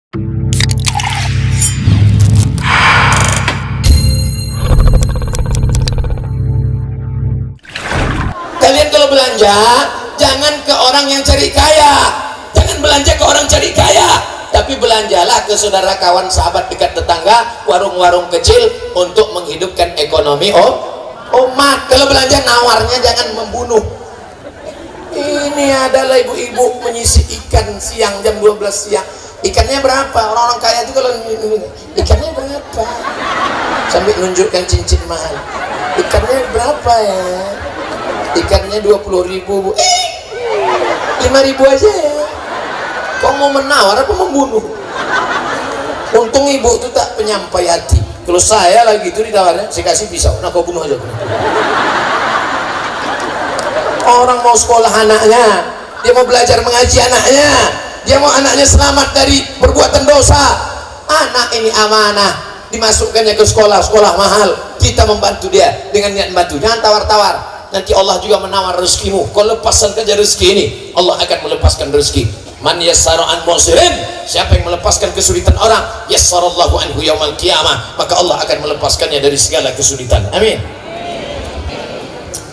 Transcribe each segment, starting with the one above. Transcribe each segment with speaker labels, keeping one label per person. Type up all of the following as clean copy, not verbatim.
Speaker 1: Kalian kalau belanja, jangan ke orang yang cari kaya, jangan belanja ke orang cari kaya, tapi belanjalah ke saudara, kawan, sahabat, dekat tetangga, warung-warung kecil untuk menghidupkan ekonomi umat. Kalau belanja, nawarnya jangan membunuh. Ini adalah ibu-ibu menyisir ikan siang jam 12 siang. Ikannya berapa? Orang-orang kaya itu kalau ikannya berapa? Sambil nunjukkan cincin mahal. Ikannya berapa ya? Ikannya 20.000 bu. 5.000 aja ya. Kau mau menawar apa membunuh? Untung ibu itu tak penyampai hati. Kalau saya lagi itu ditawarnya, saya kasih pisau. Nah kau bunuh aja. Orang mau sekolah anaknya, dia mau belajar mengaji anaknya, dia mau anaknya selamat dari perbuatan dosa. Anak ini amanah, dimasukkannya ke sekolah mahal, kita membantu dia dengan niat membantu. Jangan tawar-tawar, nanti Allah juga menawar rezekimu. Kau lepaskan saja rezeki ini, Allah akan melepaskan rezeki. Man yassara an musirin, siapa yang melepaskan kesulitan orang, yassarallahu anhu yaumal qiyamah, maka Allah akan melepaskannya dari segala kesulitan. Amin.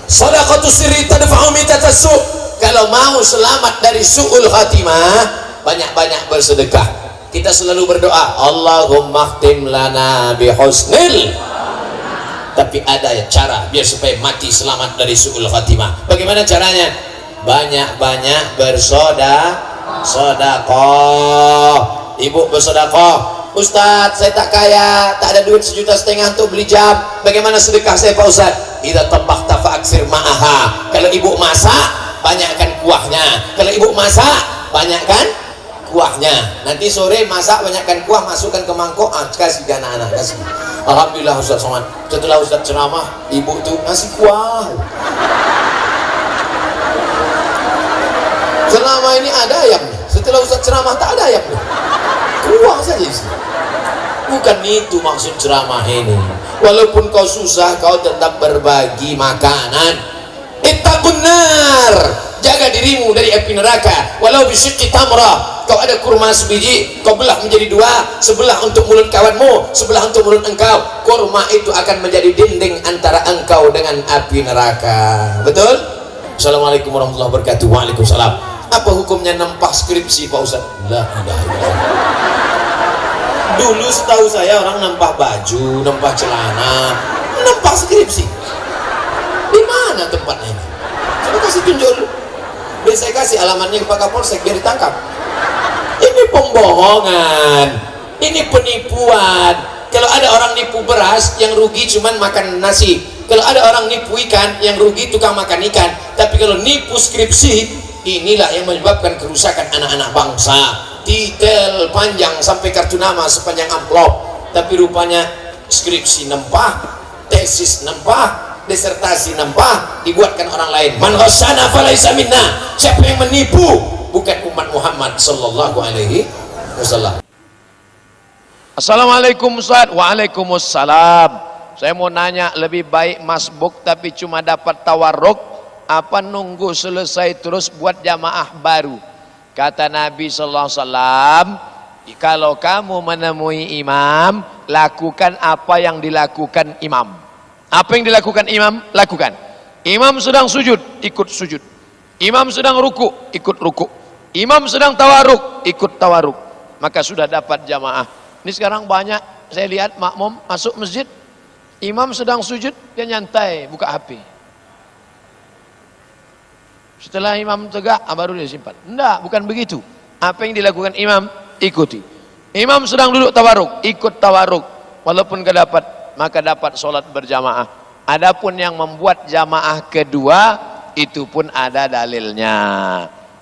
Speaker 1: Shadaqatu sirri tadfa'u mitatasu. Kalau mau selamat dari su'ul khatimah, banyak-banyak bersedekah. Kita selalu berdoa, Allahumma khtim lana bihusnil. Tapi ada cara biar supaya mati selamat dari su'ul khatimah. Bagaimana caranya? Banyak-banyak bersedekah. Ibu bersedekah. Ustadz, saya tak kaya, tak ada duit 1,5 juta untuk beli jam. Bagaimana sedekah saya Pak Ustadz? Idza tabakta fa'aksir ma'aha. Kalau ibu masak, banyakkan kuahnya. Kalau ibu masak, banyakkan kuahnya. Nanti sore masak, banyakkan kuah, masukkan ke mangkok, kasih ke anak-anak, kasih. Alhamdulillah Ustadz Somad. Setelah Ustadz ceramah, ibu tuh ngasih kuah. Selama ini ada ayamnya. Setelah Ustadz ceramah tak ada ayamnya. Kuah saja isi. Bukan itu maksud ceramah ini. Walaupun kau susah, kau tetap berbagi makanan. Ittaqun nar, jaga dirimu dari api neraka. Walau bisyikki tamrah, kau ada kurma sebiji, kau belah menjadi 2, sebelah untuk mulut kawanmu, sebelah untuk mulut engkau. Kurma itu akan menjadi dinding antara engkau dengan api neraka. Betul? Assalamualaikum warahmatullahi wabarakatuh. Waalaikumsalam. Apa hukumnya nempah skripsi Pak Ustaz? La ilaha illallah. Dulu setahu saya orang nempah baju, nempah celana, nempah skripsi. Di mana tempatnya ini? Coba kasih tunjuk dulu. Biar saya kasih alamatnya ke Pak Kapolsek biar ditangkap. Ini pembohongan, ini penipuan. Kalau ada orang nipu beras, yang rugi cuman makan nasi. Kalau ada orang nipu ikan, yang rugi tukang makan ikan. Tapi kalau nipu skripsi, inilah yang menyebabkan kerusakan anak-anak bangsa. Detail panjang sampai kartu nama sepanjang amplop, tapi rupanya skripsi nempah, tesis nempah, disertasi nempah, dibuatkan orang lain. Man ghasyana falaysa minna. Siapa yang menipu bukan umat Muhammad sallallahu alaihi wasallam. Assalamualaikum Ustaz. Waalaikumsalam. Saya mau nanya, lebih baik masbuk tapi cuma dapat tawarruk, apa nunggu selesai terus buat jamaah baru? Kata Nabi sallallahu alaihi wasallam, kalau kamu menemui imam, lakukan apa yang dilakukan imam. Apa yang dilakukan imam? Lakukan. Imam sedang sujud, ikut sujud. Imam sedang ruku, ikut ruku. Imam sedang tawaruk, ikut tawaruk. Maka sudah dapat jamaah. Ini sekarang banyak saya lihat makmum masuk masjid, imam sedang sujud, dia nyantai buka HP. Setelah imam tegak, baru dia simpan. Enggak, bukan begitu. Apa yang dilakukan imam, ikuti. Imam sedang duduk tawaruk, ikut tawaruk. Walaupun gak dapat, maka dapat sholat berjamaah. Adapun yang membuat jamaah kedua, itu pun ada dalilnya.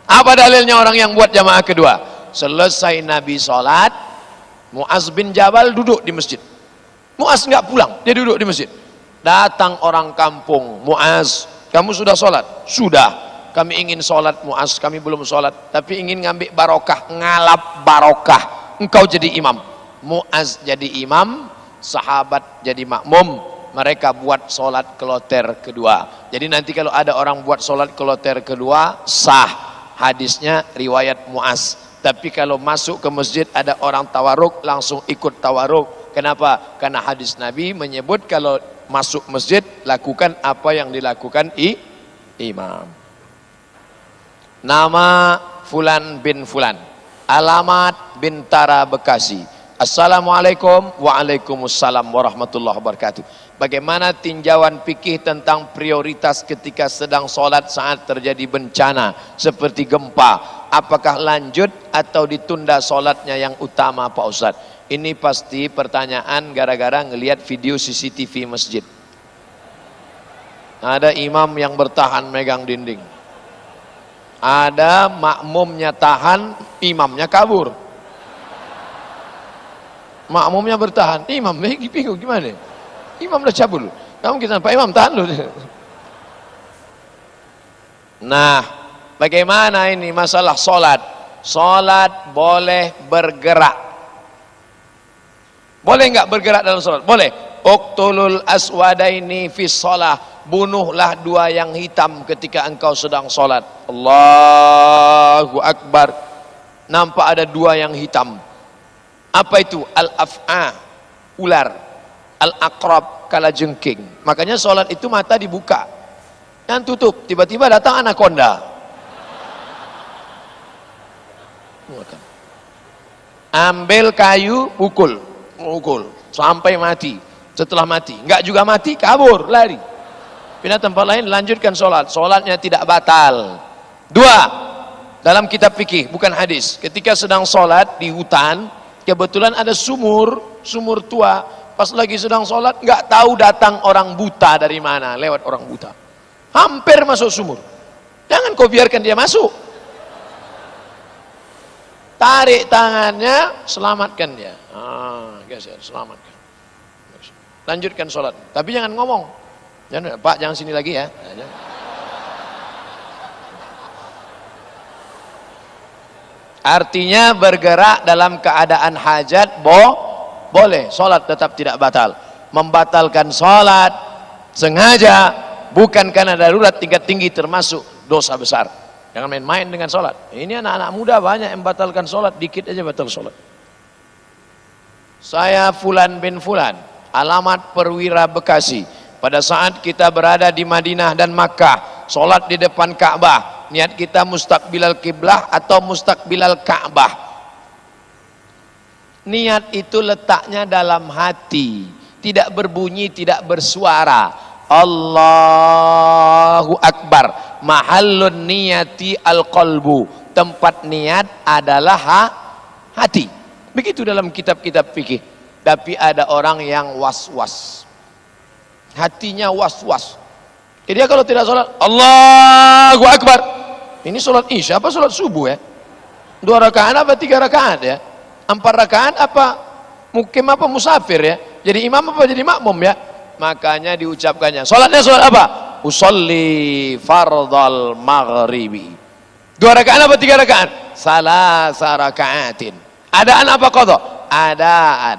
Speaker 1: Apa dalilnya orang yang buat jamaah kedua? Selesai Nabi sholat, Mu'az bin Jabal duduk di masjid. Mu'az nggak pulang, dia duduk di masjid. Datang orang kampung, Mu'az, kamu sudah sholat? Sudah. Kami ingin sholat Mu'az, kami belum sholat, tapi ingin ngambil barokah, ngalap barokah. Engkau jadi imam. Mu'az jadi imam, sahabat jadi makmum. Mereka buat sholat kloter kedua. Jadi nanti kalau ada orang buat sholat kloter kedua, sah. Hadisnya riwayat Mu'az.
Speaker 2: Tapi kalau masuk ke masjid ada orang tawarruk, langsung ikut tawarruk. Kenapa? Karena hadis Nabi menyebut kalau masuk masjid lakukan apa yang dilakukan imam. Nama Fulan bin Fulan, alamat Bintara Bekasi. Assalamualaikum. Waalaikumsalam warahmatullahi wabarakatuh. Bagaimana tinjauan fikih tentang prioritas ketika sedang sholat saat terjadi bencana seperti gempa? Apakah lanjut atau ditunda sholatnya yang utama Pak Ustadz? Ini pasti pertanyaan gara-gara ngelihat video CCTV masjid. Ada imam yang bertahan megang dinding. Ada makmumnya tahan, imamnya kabur. Makmumnya bertahan, imamnya bingung gimana? Imam udah cabul. Kamu kita Pak Imam tahan loh. Nah, bagaimana ini masalah sholat? Sholat boleh bergerak. Boleh nggak bergerak dalam sholat? Boleh. Uqtulul aswadaini fi sholah. Bunuhlah dua yang hitam ketika engkau sedang sholat. Allahu Akbar. Nampak ada dua yang hitam. Apa itu? Al-af'a, ular. Al-aqrab, kalajengking. Makanya sholat itu mata dibuka. Dan tutup. Tiba-tiba datang anaconda. Ambil kayu, pukul. Sampai mati. Setelah mati. Enggak juga mati, kabur, lari. Pindah tempat lain, lanjutkan sholat. Sholatnya tidak batal. Dua, dalam kitab fikih, bukan hadis. Ketika sedang sholat di hutan, kebetulan ada sumur tua. Pas lagi sedang sholat, nggak tahu datang orang buta dari mana, lewat orang buta. Hampir masuk sumur. Jangan kau biarkan dia masuk. Tarik tangannya, selamatkan dia. Geser, selamatkan. Lanjutkan sholat. Tapi jangan ngomong. Jangan, Pak, jangan sini lagi ya. Artinya bergerak dalam keadaan hajat boleh, sholat tetap tidak batal. Membatalkan sholat sengaja bukan karena darurat tingkat tinggi termasuk dosa besar. Jangan main-main dengan sholat. Ini anak-anak muda banyak yang membatalkan sholat, dikit aja batal sholat. Saya Fulan bin Fulan, alamat Perwira Bekasi. Pada saat kita berada di Madinah dan Makkah, sholat di depan Ka'bah, niat kita mustaqbilal kiblah atau mustaqbilal Ka'bah. Niat itu letaknya dalam hati, tidak berbunyi, tidak bersuara. Allahu Akbar. Mahallun niyati al-qalbu. Tempat niat adalah hati. Begitu dalam kitab-kitab fikih. Tapi ada orang yang was-was. Hatinya was-was. Jadi dia kalau tidak sholat, Allahu Akbar. Ini sholat isya apa sholat subuh ya? 2 rakaat apa 3 rakaat ya? 4 rakaat apa mukim apa musafir ya? Jadi imam apa jadi makmum ya? Makanya diucapkannya. Sholatnya sholat apa? Usolli fardal maghribi. 2 rakaat apa 3 rakaat? Salasa rakaatin. Adaan apa qadha? Adaan.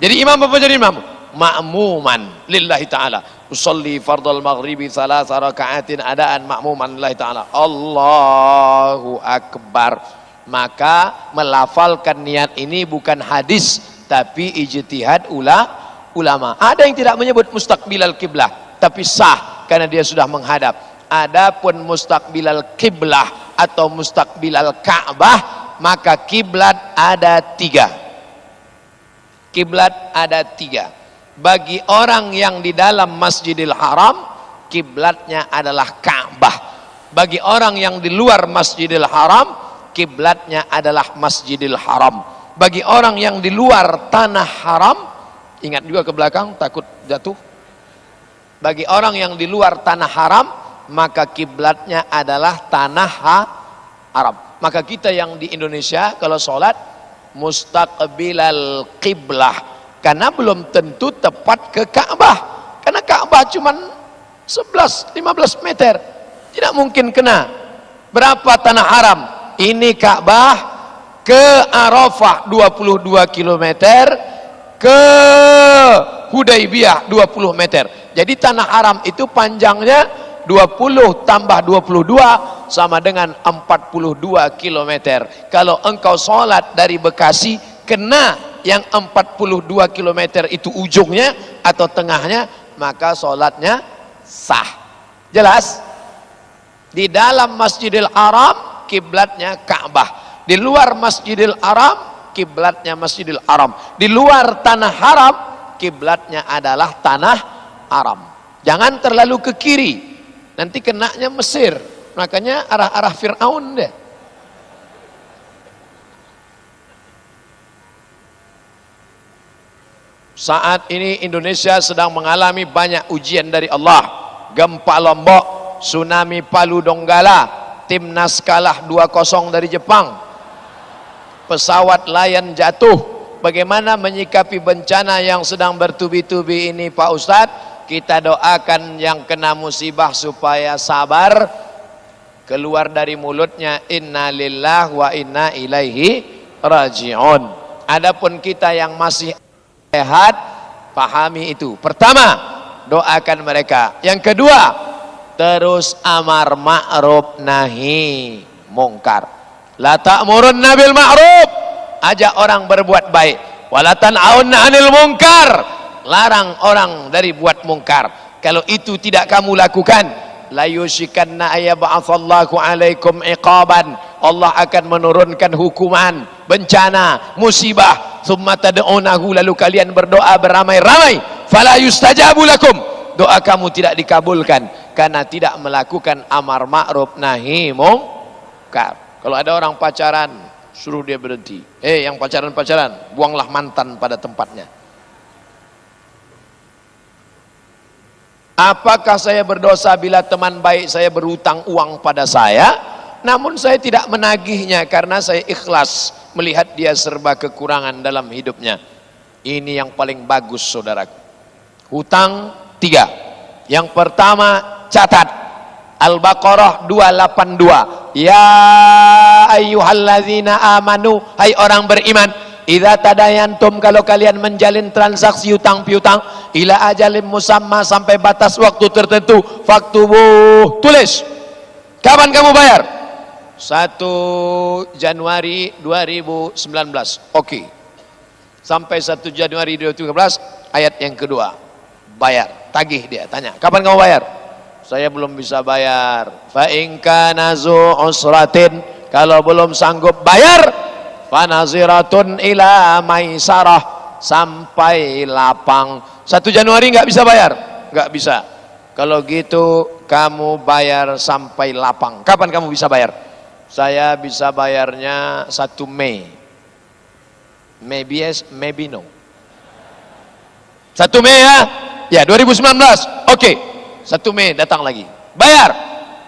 Speaker 2: Jadi imam apa jadi imam? Ma'muman lillahi ta'ala. Usolli fardal maghribi salasa rakaatin adaan ma'muman lillahi ta'ala. Allahu Akbar. Maka melafalkan niat ini bukan hadis tapi ijtihad ulama. Ada yang tidak menyebut mustaqbilal kiblah tapi sah karena dia sudah menghadap. Adapun mustaqbilal kiblah atau mustaqbilal Ka'bah, maka kiblat ada 3. Kiblat ada 3. Bagi orang yang di dalam Masjidil Haram, kiblatnya adalah Ka'bah. Bagi orang yang di luar Masjidil Haram, kiblatnya adalah Masjidil Haram. Bagi orang yang di luar tanah haram, ingat juga ke belakang takut jatuh. Bagi orang yang di luar tanah haram, maka kiblatnya adalah tanah haram. Maka kita yang di Indonesia kalau sholat mustaqbilal qiblah, karena belum tentu tepat ke Ka'bah. Karena Ka'bah cuma 11-15 meter, tidak mungkin kena. Berapa tanah haram? Ini Ka'bah ke Arafah 22 km, ke Hudaibiyah 20 meter. Jadi tanah haram itu panjangnya 20 tambah 22 sama dengan 42 kilometer. Kalau engkau sholat dari Bekasi, kena yang 42 kilometer itu ujungnya atau tengahnya, maka sholatnya sah. Jelas? Di dalam Masjidil Haram kiblatnya Ka'bah, di luar Masjidil Haram kiblatnya Masjidil Haram, di luar tanah haram kiblatnya adalah tanah haram. Jangan terlalu ke kiri, nanti kenanya Mesir, makanya arah-arah Fir'aun deh. Saat ini Indonesia sedang mengalami banyak ujian dari Allah. Gempa Lombok, tsunami Palu Donggala, timnas kalah 2-0 dari Jepang, pesawat Lion jatuh. Bagaimana menyikapi bencana yang sedang bertubi-tubi ini Pak Ustadz? Kita doakan yang kena musibah supaya sabar, keluar dari mulutnya inna lillahi wa inna ilaihi raji'un. Adapun kita yang masih sehat, pahami itu. Pertama, doakan mereka. Yang kedua, terus amar ma'ruf nahi mungkar. La ta'murunna bil ma'ruf, ajak orang berbuat baik. Wala tan'aunna 'anil munkar, larang orang dari buat mungkar. Kalau itu tidak kamu lakukan, la yushikanna ayyab'atsallahu 'alaikum iqaban, Allah akan menurunkan hukuman, bencana, musibah. Tsumma tad'unahu, lalu kalian berdoa beramai-ramai, fala yustajabu lakum, doa kamu tidak dikabulkan karena tidak melakukan amar ma'ruf nahi mungkar. Kalau ada orang pacaran, suruh dia berhenti. Yang pacaran-pacaran, buanglah mantan pada tempatnya. Apakah saya berdosa bila teman baik saya berhutang uang pada saya, namun saya tidak menagihnya karena saya ikhlas melihat dia serba kekurangan dalam hidupnya? Ini yang paling bagus, saudaraku. Hutang 3. Yang pertama, catat Al-Baqarah 282. Ya ayyuhalladzina amanu, hai orang beriman, idza tadayantum, kalau kalian menjalin transaksi hutang piutang, ila ajalin musamma, sampai batas waktu tertentu, faktubuh, tulis. Kapan kamu bayar? 1 Januari 2019. Oke. Sampai 1 Januari 2013, ayat yang kedua. Bayar, tagih dia, tanya, kapan kamu bayar? Saya belum bisa bayar. Fa in kana zu usratin, kalau belum sanggup bayar, fa naziratun ila maisarah, sampai lapang. 1 Januari nggak bisa bayar? Nggak bisa. Kalau gitu kamu bayar sampai lapang. Kapan kamu bisa bayar? Saya bisa bayarnya 1 Mei. Maybe yes, maybe no. 1 Mei ya? Ya, 2019. Oke. 1 Mei datang lagi. Bayar.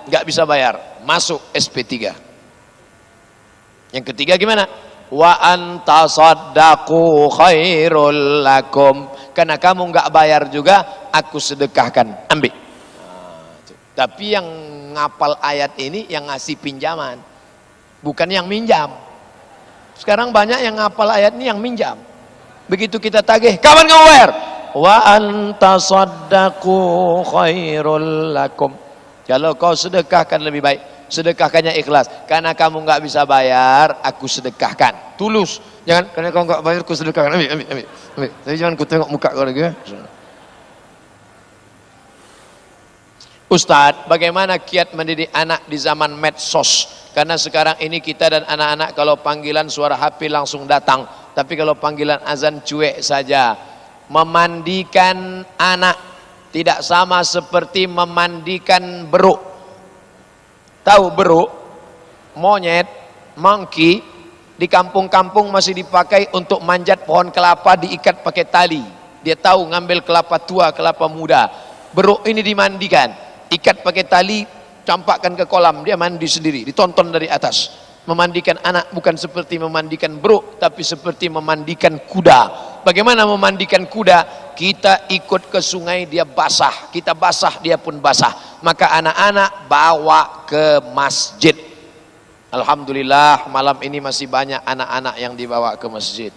Speaker 2: Nggak bisa bayar. Masuk SP3. Yang ketiga gimana? Wa antasaddaqu khairul lakum. Karena kamu nggak bayar juga, aku sedekahkan. Ambil. Tapi yang ngapal ayat ini yang ngasih pinjaman, bukan yang minjam. Sekarang banyak yang ngapal ayat ini yang minjam. Begitu kita tagih, kapan kamu bayar? Wa antasaddaqu khairul lakum. Kalau kau sedekahkan lebih baik, sedekahkannya ikhlas. Karena kamu nggak bisa bayar, aku sedekahkan. Tulus. Jangan karena kau nggak bayar, aku sedekahkan. Ambil. Tapi jangan ku tengok muka kau lagi. Ustadz, bagaimana kiat mendidik anak di zaman medsos? Karena sekarang ini kita dan anak-anak kalau panggilan suara HP langsung datang, tapi kalau panggilan azan cuek saja. Memandikan anak tidak sama seperti memandikan beruk. Tahu beruk? Monyet, monkey, di kampung-kampung masih dipakai untuk manjat pohon kelapa, diikat pakai tali. Dia tahu ngambil kelapa tua, kelapa muda. Beruk ini dimandikan, ikat pakai tali, campakkan ke kolam, dia mandi sendiri, ditonton dari atas. Memandikan anak bukan seperti memandikan beruk, tapi seperti memandikan kuda. Bagaimana memandikan kuda? Kita ikut ke sungai, dia basah, kita basah, dia pun basah. Maka anak-anak bawa ke masjid. Alhamdulillah malam ini masih banyak anak-anak yang dibawa ke masjid.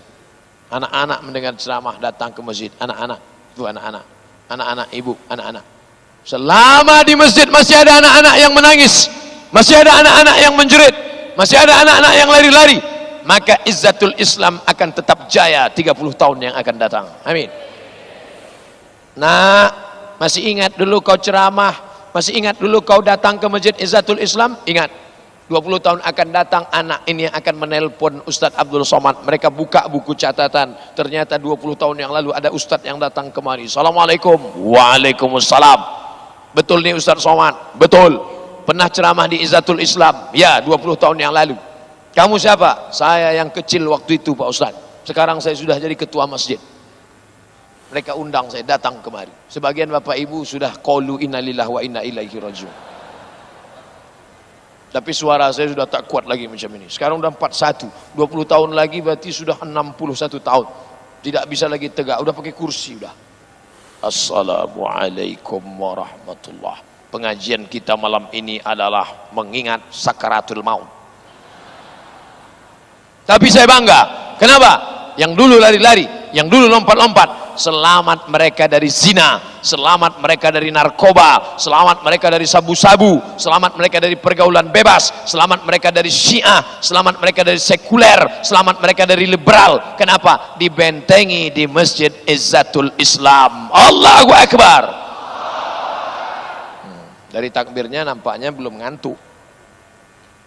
Speaker 2: Anak-anak mendengar ceramah datang ke masjid. Anak-anak, itu anak-anak, anak-anak ibu, anak-anak. Selama di masjid masih ada anak-anak yang menangis, masih ada anak-anak yang menjerit, masih ada anak-anak yang lari-lari, maka izzatul Islam akan tetap jaya 30 tahun yang akan datang. Amin. Nah, masih ingat dulu kau ceramah, masih ingat dulu kau datang ke masjid Izzatul Islam? Ingat, 20 tahun akan datang anak ini yang akan menelpon Ustadz Abdul Somad. Mereka buka buku catatan, ternyata 20 tahun yang lalu ada Ustadz yang datang kemari. Assalamualaikum. Waalaikumsalam. Betul nih Ustadz Somad? Betul. Pernah ceramah di Izzatul Islam? Ya, 20 tahun yang lalu. Kamu siapa? Saya yang kecil waktu itu Pak Ustadz. Sekarang saya sudah jadi ketua masjid. Mereka undang saya datang kemari. Sebagian bapak ibu sudah qalu inna lillahi wa inna ilaihi rajiun. Tapi suara saya sudah tak kuat lagi macam ini. Sekarang udah 41, 20 tahun lagi berarti sudah 61 tahun. Tidak bisa lagi tegak, udah pakai kursi udah. Assalamualaikum warahmatullah. Pengajian kita malam ini adalah mengingat sakaratul maut. Tapi saya bangga. Kenapa? Yang dulu lari-lari, yang dulu lompat-lompat, selamat mereka dari zina, selamat mereka dari narkoba, selamat mereka dari sabu-sabu, selamat mereka dari pergaulan bebas, selamat mereka dari syiah, selamat mereka dari sekuler, selamat mereka dari liberal. Kenapa? Dibentengi di masjid Izzatul Islam. Allahu Akbar. Dari takbirnya nampaknya belum ngantuk.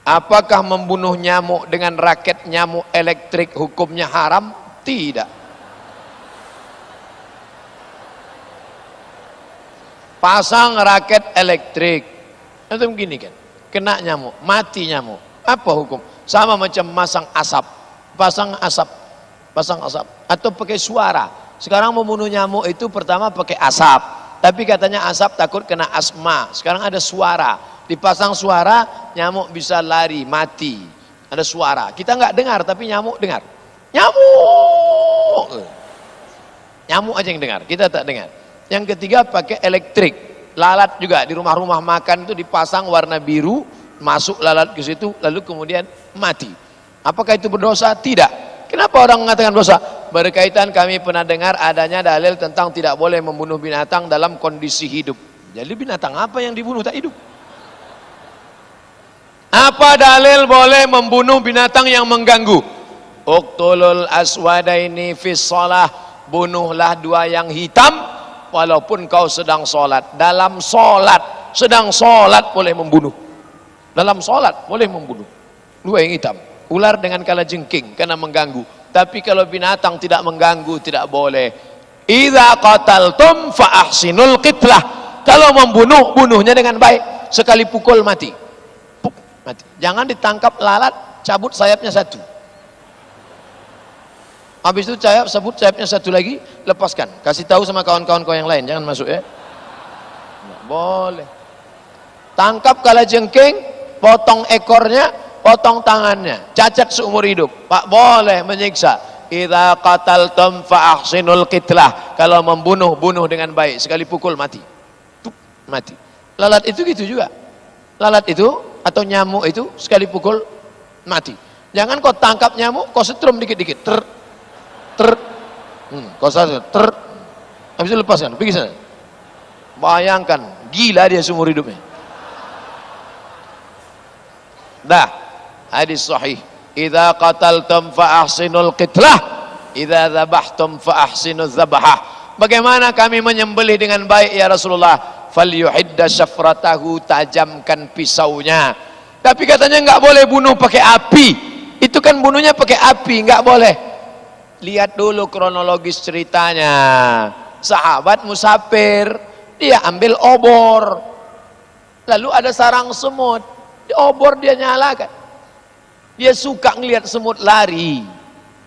Speaker 2: Apakah membunuh nyamuk dengan raket nyamuk elektrik hukumnya haram? Tidak. Pasang raket elektrik, itu begini kan, kena nyamuk, mati nyamuk. Apa hukum? Sama macam masang asap, pasang asap, atau pakai suara. Sekarang membunuh nyamuk itu pertama pakai asap, tapi katanya asap takut kena asma. Sekarang ada suara. Dipasang suara, nyamuk bisa lari, mati. Ada suara. Kita nggak dengar, tapi nyamuk dengar. Nyamuk. Nyamuk aja yang dengar, kita tak dengar. Yang ketiga pakai elektrik. Lalat juga di rumah-rumah makan itu dipasang warna biru, masuk lalat ke situ, lalu kemudian mati. Apakah itu berdosa? Tidak. Kenapa orang mengatakan dosa? Berkaitan kami pernah dengar adanya dalil tentang tidak boleh membunuh binatang dalam kondisi hidup. Jadi binatang apa yang dibunuh tak hidup? Apa dalil boleh membunuh binatang yang mengganggu? Uqtulul aswadaini fis shalah, bunuhlah dua yang hitam walaupun kau sedang sholat. Dalam sholat, sedang sholat boleh membunuh. Dalam sholat boleh membunuh dua yang hitam. Ular dengan kalajengking karena mengganggu. Tapi kalau binatang tidak mengganggu tidak boleh. Idza qataltum fa ahsinul qitlah. Kalau membunuh, bunuhnya dengan baik. Sekali pukul mati. Mati. Jangan ditangkap lalat, cabut sayapnya satu. Habis itu cabut sayapnya satu lagi, lepaskan. Kasih tahu sama kawan-kawan kau yang lain, jangan masuk ya. Nggak boleh. Tangkap kalajengking, potong ekornya, potong tangannya, cacat seumur hidup. Pak boleh menyiksa. Idza qataltum fa ahsinul qitlah. Kalau membunuh, bunuh dengan baik. Sekali pukul mati. Mati. Lalat itu gitu juga. Lalat itu atau nyamuk itu sekali pukul mati. Jangan kau tangkap nyamuk, kau setrum dikit-dikit, kau setrum, habis itu lepaskan, pergi sana. Bayangkan, gila dia seumur hidupnya. Dah, hadis sahih. Idza qataltum fa ahsinul qitlah, idza dzabhtum fa ahsinuz dzabhah. Bagaimana kami menyembelih dengan baik ya Rasulullah? Falyuhidda syafratahu, tajamkan pisaunya. Tapi katanya nggak boleh bunuh pakai api. Itu kan bunuhnya pakai api, nggak boleh. Lihat dulu kronologis ceritanya. Sahabat musafir, dia ambil obor. Lalu ada sarang semut, di obor dia nyalakan. Dia suka ngelihat semut lari.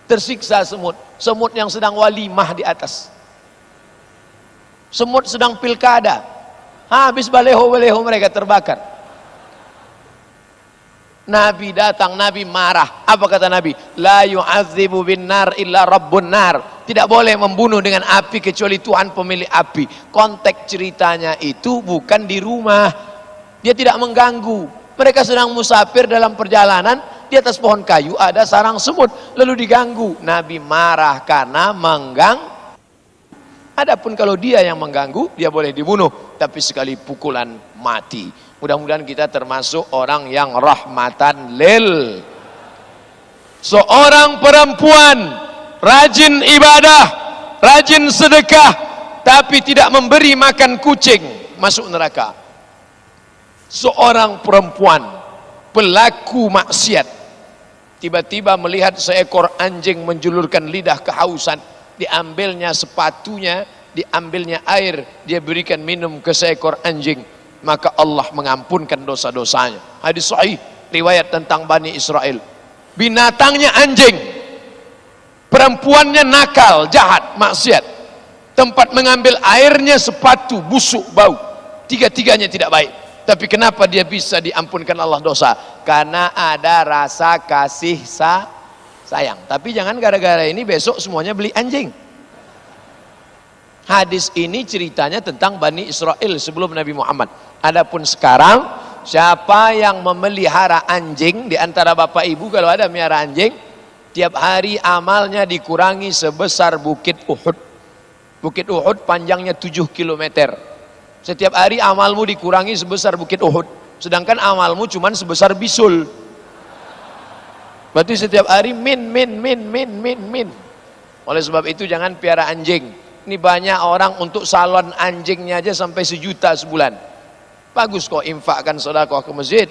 Speaker 2: Tersiksa semut, semut yang sedang walimah di atas. Semut sedang pilkada. Habis baleho-baleho mereka terbakar. Nabi datang, Nabi marah. Apa kata Nabi? La yu'adzibu bin nar illa rabbun nar. Tidak boleh membunuh dengan api kecuali Tuhan pemilik api. Konteks ceritanya itu bukan di rumah. Dia tidak mengganggu. Mereka sedang musafir dalam perjalanan, di atas pohon kayu ada sarang semut, lalu diganggu. Nabi marah karena mengganggu. Adapun kalau dia yang mengganggu, dia boleh dibunuh, tapi sekali pukulan mati. Mudah-mudahan kita termasuk orang yang rahmatan lil. Seorang perempuan rajin ibadah, rajin sedekah, tapi tidak memberi makan kucing, masuk neraka. Seorang perempuan pelaku maksiat tiba-tiba melihat seekor anjing menjulurkan lidah kehausan, diambilnya sepatunya, diambilnya air, dia berikan minum ke seekor anjing, maka Allah mengampunkan dosa-dosanya. Hadis sahih riwayat tentang Bani Israel. Binatangnya anjing, perempuannya nakal, jahat, maksiat, tempat mengambil airnya sepatu, busuk, bau, tiga-tiganya tidak baik. Tapi kenapa dia bisa diampunkan Allah dosa? Karena ada rasa kasih sayang. Tapi jangan gara-gara ini besok semuanya beli anjing. Hadis ini ceritanya tentang Bani Israel sebelum Nabi Muhammad. Adapun sekarang, siapa yang memelihara anjing di antara bapak ibu, kalau ada melihara anjing, tiap hari amalnya dikurangi sebesar Bukit Uhud. Bukit Uhud panjangnya 7 km. Setiap hari amalmu dikurangi sebesar Bukit Uhud, sedangkan amalmu cuma sebesar bisul. Berarti setiap hari min. Oleh sebab itu jangan piara anjing. Ini banyak orang untuk salon anjingnya aja sampai 1 juta sebulan. Bagus kok infakkan sedekah ke masjid.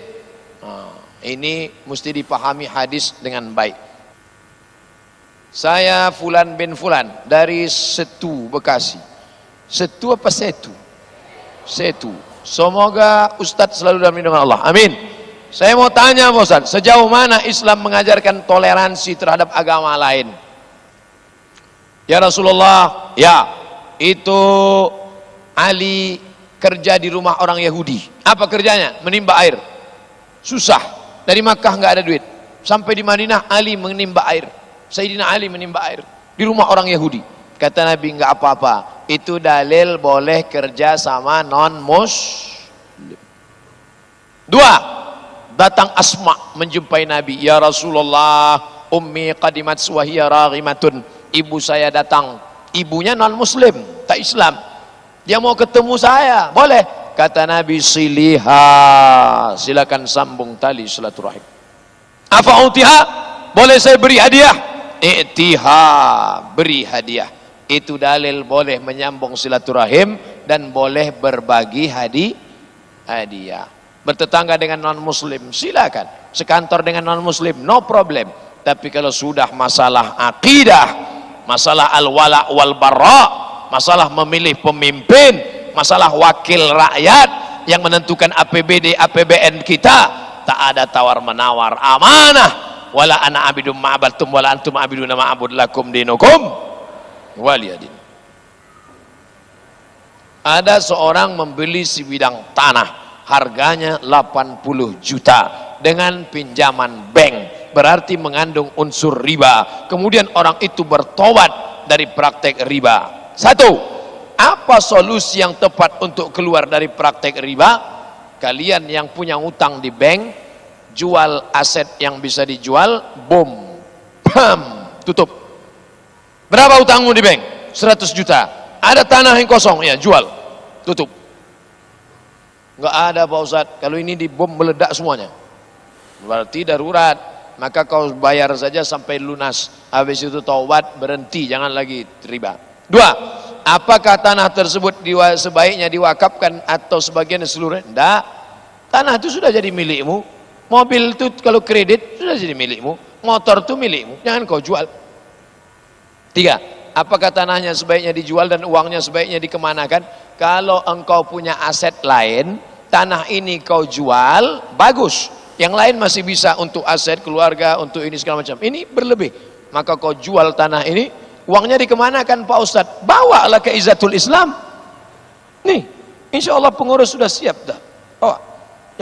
Speaker 2: Ini mesti dipahami hadis dengan baik. Saya Fulan bin Fulan dari Setu, Bekasi. Setu apa Setu? Setu. Semoga Ustadz selalu dalam lindungan Allah. Amin. Saya mau tanya Pak Ustadz, sejauh mana Islam mengajarkan toleransi terhadap agama lain? Ya Rasulullah, ya, itu Ali kerja di rumah orang Yahudi. Apa kerjanya? Menimba air. Susah. Dari Makkah nggak ada duit. Sampai di Madinah Ali menimba air. Sayyidina Ali menimba air di rumah orang Yahudi. Kata Nabi, nggak apa-apa. Itu dalil boleh kerja sama non-muslim. 2. Datang Asma menjumpai Nabi. Ya Rasulullah, ummi qadimat wahiyya raghimatun. Ibu saya datang. Ibunya non-muslim, tak Islam. Dia mau ketemu saya. Boleh. Kata Nabi, siliha. Silakan sambung tali silaturahim. Apa utiha? Boleh saya beri hadiah? I'tiha. Beri hadiah. Itu dalil boleh menyambung silaturahim dan boleh berbagi hadiah. Bertetangga dengan non-muslim silakan, sekantor dengan non-muslim no problem. Tapi kalau sudah masalah akidah, masalah al-wala wal bara, masalah memilih pemimpin, masalah wakil rakyat yang menentukan APBD APBN kita, tak ada tawar menawar, amanah. Wala ana abidum ma'abattum wala antum abiduna ma'abud lakum dinukum waliyadin. Ada seorang membeli sebidang tanah, harganya 80 juta dengan pinjaman bank, berarti mengandung unsur riba. Kemudian orang itu bertobat dari praktek riba. 1. Apa solusi yang tepat untuk keluar dari praktek riba? Kalian yang punya utang di bank, jual aset yang bisa dijual, boom, pam, tutup. Berapa utangmu di bank? 100 juta. Ada tanah yang kosong, ya jual, tutup. Enggak ada Pak Ustadz, kalau ini dibom meledak semuanya. Berarti darurat, maka kau bayar saja sampai lunas. Habis itu taubat, berhenti, jangan lagi riba. 2. Apakah tanah tersebut sebaiknya diwakafkan atau sebagian seluruhnya? Tidak. Tanah itu sudah jadi milikmu. Mobil itu kalau kredit sudah jadi milikmu. Motor itu milikmu, jangan kau jual. 3. Apakah tanahnya sebaiknya dijual dan uangnya sebaiknya dikemanakan? Kalau engkau punya aset lain, tanah ini kau jual, bagus. Yang lain masih bisa untuk aset keluarga, untuk ini segala macam. Ini berlebih. Maka kau jual tanah ini, uangnya dikemanakan Pak Ustadz? Bawalah ke Izzatul Islam. Nih, insya Allah pengurus sudah siap dah. Oh,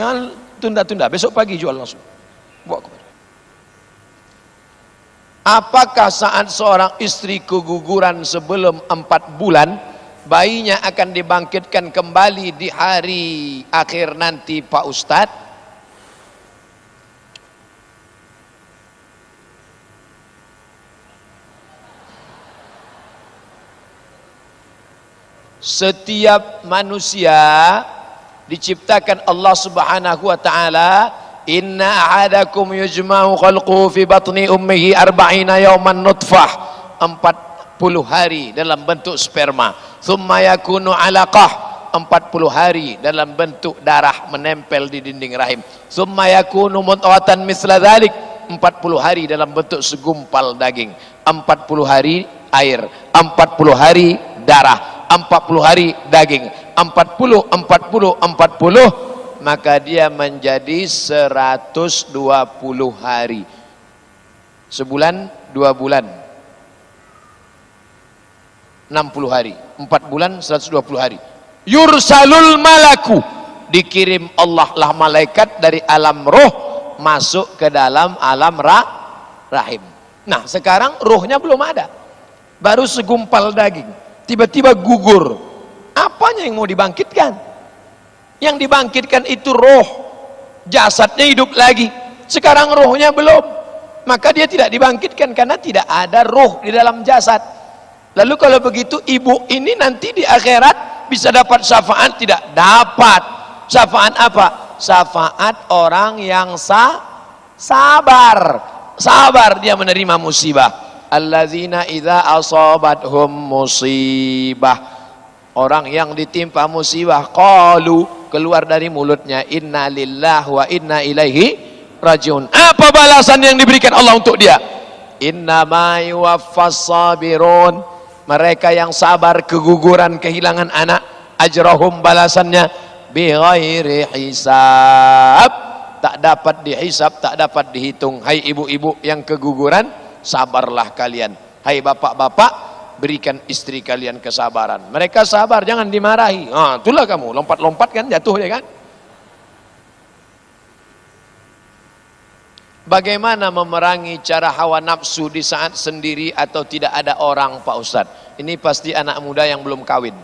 Speaker 2: jangan tunda-tunda, besok pagi jual langsung. Bawa ke. Apakah saat seorang istri keguguran sebelum 4 bulan, bayinya akan dibangkitkan kembali di hari akhir nanti Pak Ustadz? Setiap manusia diciptakan Allah Subhanahu wa taala, inna ahadakum yujma'u khalquhu fi batni ummihi 40 yawman nutfah, 40 hari dalam bentuk sperma, thumma yakunu 'alaqah, 40 hari dalam bentuk darah menempel di dinding rahim, thumma yakunu mudghatan mithla dzalik, 40 hari dalam bentuk segumpal daging, 40 hari air, 40 hari darah, 40 hari daging, 40, maka dia menjadi 120 hari. Sebulan 2 bulan 60 hari, 4 bulan 120 hari. Yursalul malaku, dikirim Allah lah malaikat dari alam roh masuk ke dalam alam rahim. Nah sekarang rohnya belum ada, baru segumpal daging, tiba-tiba gugur. Apanya yang mau dibangkitkan? Yang dibangkitkan itu roh, jasadnya hidup lagi. Sekarang rohnya belum, maka dia tidak dibangkitkan karena tidak ada roh di dalam jasad. Lalu kalau begitu ibu ini nanti di akhirat bisa dapat syafaat? Tidak dapat. Syafaat apa? Syafaat orang yang sabar. Sabar dia menerima musibah. Allazina idza asabathum musibah, orang yang ditimpa musibah, qalu, keluar dari mulutnya, inna lillahi wa inna ilaihi rajiun. Apa balasan yang diberikan Allah untuk dia? Innama yuwaffas sabirun, mereka yang sabar keguguran kehilangan anak, ajrahum balasannya bighairi hisab, tak dapat dihisab, tak dapat dihitung. Hai ibu-ibu yang keguguran, sabarlah kalian. Hai bapak-bapak, berikan istri kalian kesabaran. Mereka sabar, jangan dimarahi. Itulah kamu, lompat-lompat kan jatuh ya kan. Bagaimana memerangi cara hawa nafsu di saat sendiri atau tidak ada orang, Pak Ustadz? Ini pasti anak muda yang belum kawin.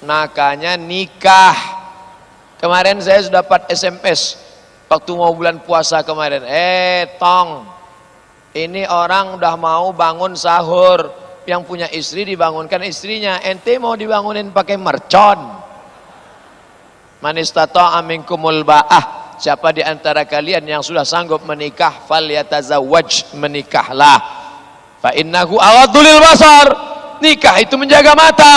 Speaker 2: Makanya nikah. Kemarin saya sudah dapat SMS waktu mau bulan puasa kemarin. Tong, ini orang udah mau bangun sahur, yang punya istri dibangunkan istrinya, ente mau dibangunin pakai mercon. Man istata'a minkumul ba'ah, siapa di antara kalian yang sudah sanggup menikah, falyatazawwaj, menikahlah. Fa innahu aghaddu lil basar, nikah itu menjaga mata,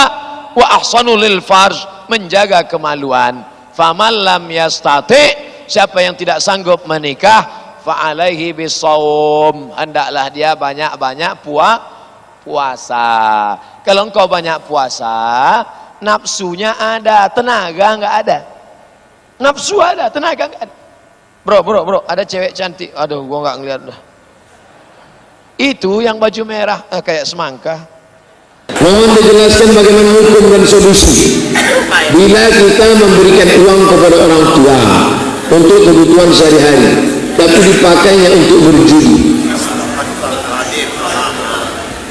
Speaker 2: wa ahsanu lil farj, menjaga kemaluan. Faman lam yastati, siapa yang tidak sanggup menikah, fa'alaihi bisawm, hendaklah dia banyak-banyak puasa. Kalau engkau banyak puasa, nafsunya ada, tenaga enggak ada. Nafsu ada, tenaga enggak ada. Bro, ada cewek cantik, aduh gua enggak ngeliat dah. Itu yang baju merah, kayak semangka.
Speaker 3: Mohon dijelaskan bagaimana hukum dan solusi bila kita memberikan uang kepada orang tua untuk kebutuhan sehari-hari, tapi dipakainya untuk berjudi.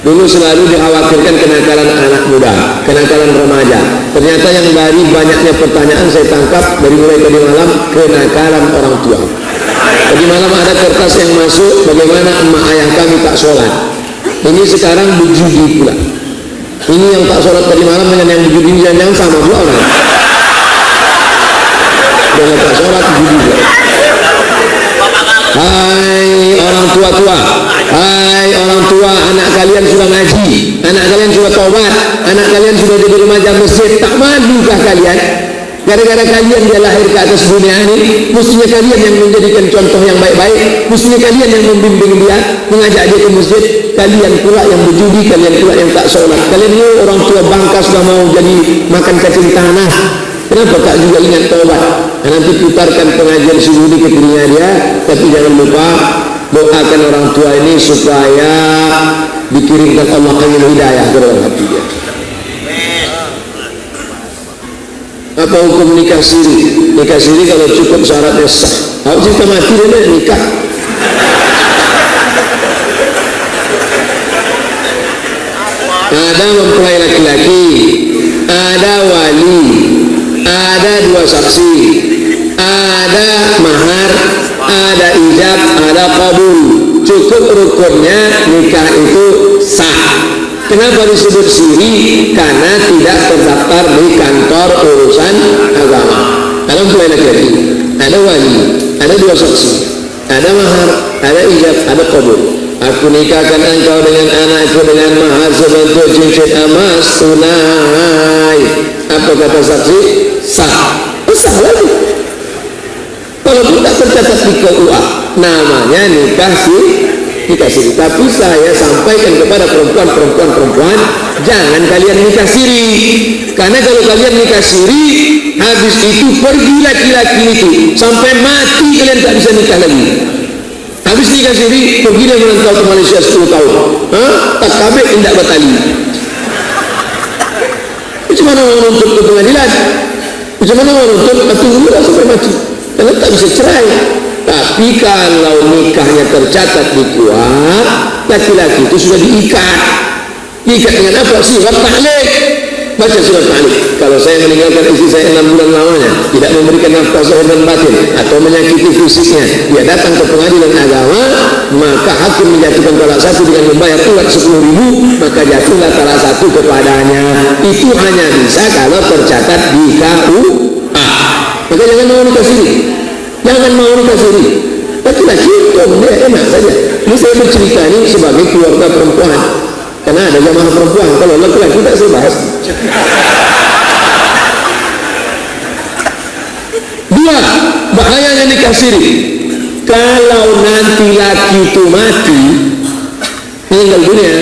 Speaker 3: Dulu selalu dikhawatirkan kenakalan anak muda, kenakalan remaja. Ternyata yang dari banyaknya pertanyaan saya tangkap dari mulai tadi malam, kenakalan orang tua. Tadi malam ada kertas yang masuk, bagaimana emak ayah kami tak sholat. Ini sekarang berjudi pula. Ini yang tak sholat tadi malam dengan yang berjudi yang sama pula orang. Dengan tak sholat judi pula. Hai orang tua-tua, hai orang tua, anak kalian sudah ngaji, anak kalian sudah taubat, anak kalian sudah jadi remaja masjid, tak madukah kalian? Gara-gara kalian dia lahir ke atas dunia ini, mestinya kalian yang menjadikan contoh yang baik-baik, mestinya kalian yang membimbing dia, mengajak dia ke masjid. Kalian pula yang berjudi, kalian pula yang tak sholat. Kalian ini orang tua bangka sudah mau jadi makan cacing tanah. Kenapa tak juga ingat taubat? Nanti putarkan pengajian subuh ke telinga dia, tapi jangan lupa doakan orang tua ini supaya dikirimkan Allah angin hidayah ke dalam hati dia. Apa hukum nikah siri? Nikah siri kalau cukup syaratnya sah. Kalau kita mati dia nikah. Ada mempelai laki-laki, ada wali, ada dua saksi, ada mahar, ada ijab, ada qabul. Cukup rukunnya nikah itu sah. Kenapa disebut siri? Karena tidak terdaftar di kantor urusan agama. Kalau mulai laki-laki, ada wali, ada 2 saksi, ada mahar, ada ijab, ada qabul. Aku nikahkan engkau dengan anakku dengan mahar sebentuk cincin emas tunai. Apa kata saksi? Sah. Sah lagi. Walaupun tak tercatat di KUA, namanya nikah siri. Tapi saya sampaikan kepada perempuan, jangan kalian nikah siri. Karena kalau kalian nikah siri, habis itu pergi laki-laki itu sampai mati, kalian tak bisa nikah lagi. Habis nikah siri, pergi dia merantau ke Malaysia 10 tahun. Tak kabeh tidak batali. Macam mana mau menuntut ke pengadilan? Macam mana mau menuntut tunggu sampai mati? Karena tak bisa cerai. Tapi kalau nikahnya tercatat di kuat, laki-laki itu sudah diikat. Diikat dengan apa? Surat ta'liq. Baca surat ta'liq. Kalau saya meninggalkan istri saya 6 bulan lamanya, tidak memberikan nafkah zahir dan batin, atau menyakiti fisiknya, dia datang ke pengadilan agama, maka hakim menjatuhkan talak 1 dengan membayar uang 10.000, maka jatuhlah talak 1 kepadanya. Itu hanya bisa kalau tercatat di KUA. Maka jangan mau nikah siri. Jangan mau nikah siri. Laki-laki itu dia enak saja. Ini saya bercerita ini sebagai keluarga perempuan, karena ada jamaah perempuan. Kalau laki-laki tak saya bahas. 2. Bahayanya nikah siri. Kalau nanti laki itu mati, meninggal dunia,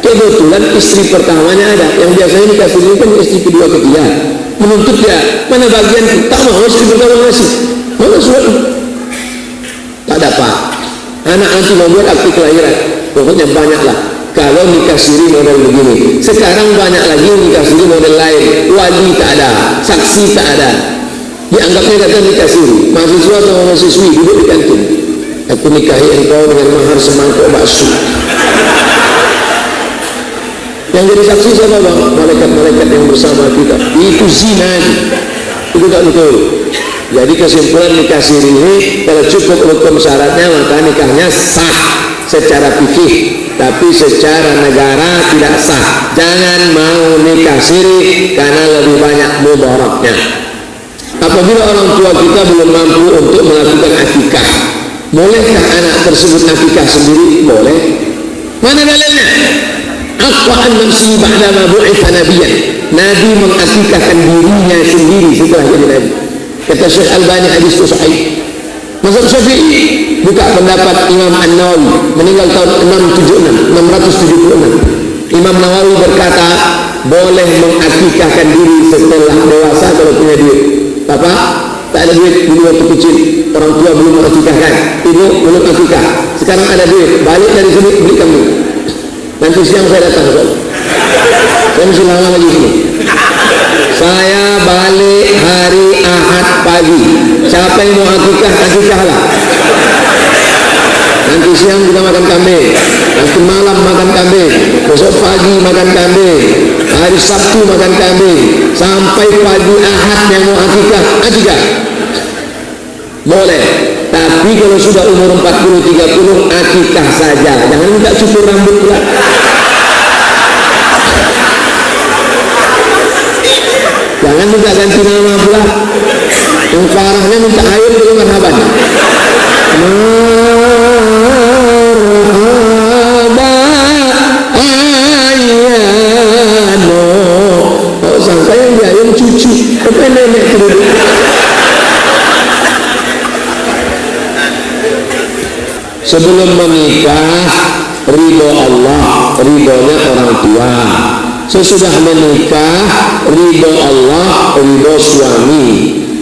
Speaker 3: kebetulan istri pertamanya ada. Yang biasanya nikah siri kan istri kedua, ketiga. Menuntut dia, mana bagian tak mau istri pertama ngasih. Mana surat? Tak dapat. Anak nanti membuat akte kelahiran. Pokoknya banyaklah. Kalau nikah siri model begini. Sekarang banyak lagi nikah siri model lain. Wali tak ada, saksi tak ada. Dianggapnya kata nikah siri. Mahasiswa atau mahasiswi duduk di kantin. Aku nikahi engkau dengan mahar semangkuk bakso. Yang jadi saksi siapa bang? Malaikat-malaikat yang bersama kita. Itu zina. Itu tak betul. Jadi kesimpulan nikah siri ini, kalau cukup rukun syaratnya, maka nikahnya sah secara fikih, tapi secara negara tidak sah. Jangan mau nikah siri karena lebih banyak mudaratnya. Apabila orang tua kita belum mampu untuk melakukan akikah, bolehkah anak tersebut akikah sendiri? Boleh. Mana dalilnya? Aqwa'an nafsi ba'da ma bu'itha nabiyyan. Nabi mengakikahkan dirinya sendiri setelah jadi nabi. Kata Syekh Albani, hadis itu sahih. Mazhab Syafi'i buka pendapat Imam An-Nawawi, meninggal tahun 676. Imam Nawawi berkata boleh mengakikahkan diri setelah dewasa kalau punya duit. Bapak tak ada duit dulu waktu kecil, orang tua belum mengakikahkan, ibu belum akikah, sekarang ada duit, balik dari sini beli kambing. Nanti siang saya datang, saya masih lama lagi sini. Saya balik hari Ahad pagi. Siapa yang mau akikah, akikahlah. Nanti siang kita makan kambing, nanti malam makan kambing, besok pagi makan kambing, hari Sabtu makan kambing, sampai pagi Ahad yang mau akikah, akikah. Boleh. Tapi kalau sudah umur 40-30, akikah saja. Jangan minta cukur rambut pula. Jangan minta ganti nama pula. Yang parahnya minta air dulu marhaban. Marhaba ayano. Kalau sangka yang diayun cucu, apa nenek dulu. Sebelum menikah, ridho Allah, ridhonya orang tua. Sesudah menikah, ridho Allah, ridho suami.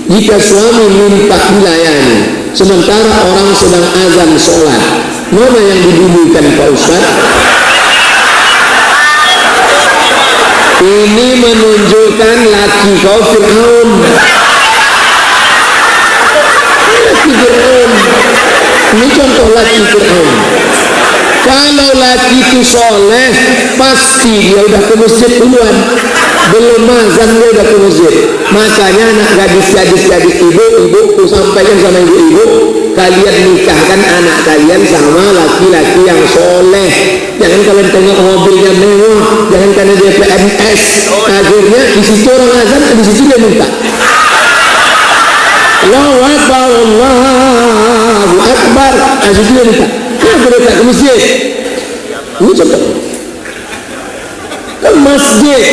Speaker 3: Jika suami minta dilayani, sementara orang sedang azan sholat, mana yang didulukan Pak Ustaz? Ini menunjukkan laki kau Fir'aun. Laki Fir'aun. Ini contoh laki Fir'aun. Kalau laki itu soleh, pasti dia udah ke masjid duluan. Belum azan dia udah ke masjid. Makanya anak gadis-gadis ibu sampaikan sama ibu-ibu, kalian nikahkan anak kalian sama laki-laki yang soleh. jangan kalian tengok mobilnya mewah, jangan karena dia PNS. Akhirnya di situ orang azan, di situ dia minta. Allahu Akbar, Allahu Akbar. Di situ dia minta. Kenapa dia tak ke masjid? Ini contoh. Ke masjid,